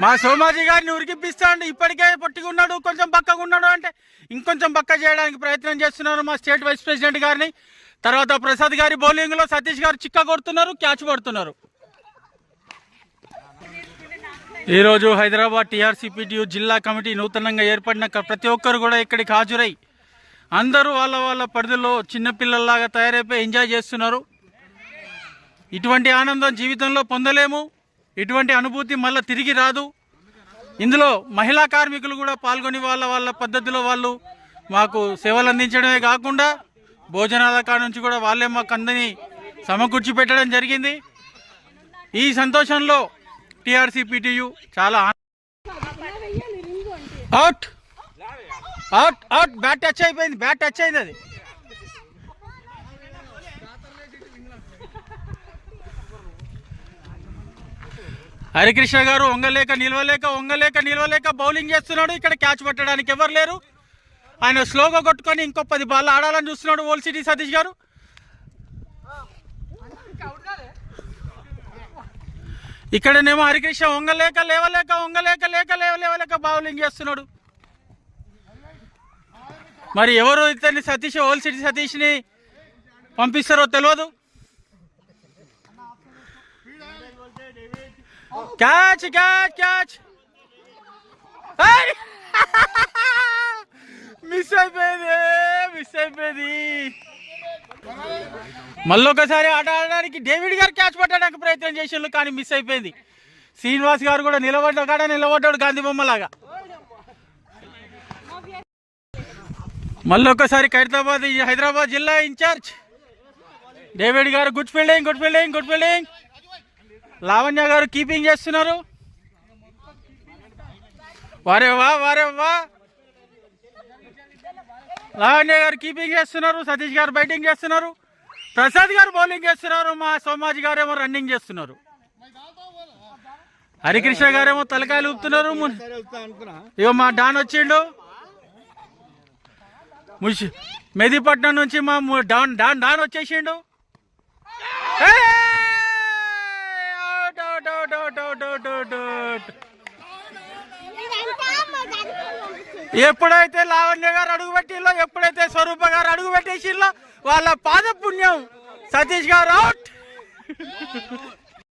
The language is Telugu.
మా సోమాజీ గారిని ఉరికిపిస్తాడు. ఇప్పటికే పొట్టిగా ఉన్నాడు, కొంచెం బక్కగా ఉన్నాడు అంటే ఇంకొంచెం బక్క చేయడానికి ప్రయత్నం చేస్తున్నారు మా స్టేట్ వైస్ ప్రెసిడెంట్ గారిని. తర్వాత ప్రసాద్ గారి బౌలింగ్ లో సతీష్ గారు చిక్క కొడుతున్నారు, క్యాచ్ పడుతున్నారు. ఈరోజు హైదరాబాద్ టీఆర్సీపీటీయూ జిల్లా కమిటీ నూతనంగా ఏర్పడిన ప్రతి ఒక్కరు కూడా ఇక్కడికి హాజరై అందరూ వాళ్ళ వాళ్ళ పరిధిలో చిన్నపిల్లల్లాగా తయారైపోయి ఎంజాయ్ చేస్తున్నారు. ఇటువంటి ఆనందం జీవితంలో పొందలేము, ఇటువంటి అనుభూతి మళ్ళీ తిరిగి రాదు. ఇందులో మహిళా కార్మికులు కూడా పాల్గొని వాళ్ళ వాళ్ళ పద్ధతిలో వాళ్ళు మాకు సేవలు అందించడమే కాకుండా భోజనాల కాడ నుంచి కూడా వాళ్ళే మాకు అందరినీ సమకూర్చి పెట్టడం జరిగింది. ఈ సంతోషంలో టీఆర్సీపీటీయూ చాలా out out out bat touch అయిపోయింది, బ్యాట్ టచ్ అయింది. అది హరికృష్ణ గారు వంగలేక నిలవలేక బౌలింగ్ చేస్తున్నాడు. ఇక్కడ క్యాచ్ పట్టడానికి ఎవరు లేరు. ఆయన స్లోగా కొట్టుకొని ఇంకో 10 బాల్ ఆడాలని చూస్తున్నాడు ఓల్డ్ సిటీ సతీష్ గారు. ఇక్కడనేమో హరికృష్ణ లేవలేక బౌలింగ్ చేస్తున్నాడు. మరి ఎవరు ఇతన్ని ఓల్డ్ సిటీ సతీష్ని పంపిస్తారో తెలియదు. క్యాచ్ క్యాచ్ క్యాచ్ మిస్ అయిపోయింది. మళ్ళొకసారి ఆట ఆడడానికి డేవిడ్ గారు క్యాచ్ పట్టడానికి ప్రయత్నం చేసిండు, కానీ మిస్ అయిపోయింది. శ్రీనివాస్ గారు కూడా నిలబడ్డాడు గాంధీ బొమ్మలాగా. మళ్ళొకసారి ఖైరతాబాద్ హైదరాబాద్ జిల్లా ఇన్ఛార్జ్ డేవిడ్ గారు గుడ్ ఫీల్డింగ్. లావణ్య గారు కీపింగ్ చేస్తున్నారు. వారే వా లావణ్య గారు కీపింగ్ చేస్తున్నారు, సతీష్ గారు బ్యాటింగ్ చేస్తున్నారు, ప్రసాద్ గారు బౌలింగ్ చేస్తున్నారు, మా సోమాజీ గారు ఏమో రన్నింగ్ చేస్తున్నారు, హరికృష్ణ గారేమో తలకాయలు ఊపుతున్నారు. ఇగో మా డాన్ వచ్చిండు మెహదీపట్నం నుంచి, మా డాన్ వచ్చేసిండు. ఎప్పుడైతే లావణ్య గారు అడుగు పెట్టిల్లో, ఎప్పుడైతే స్వరూప గారు అడుగు పెట్టేసిల్లో వాళ్ళ పాద పుణ్యం సతీష్ గారు అవుట్.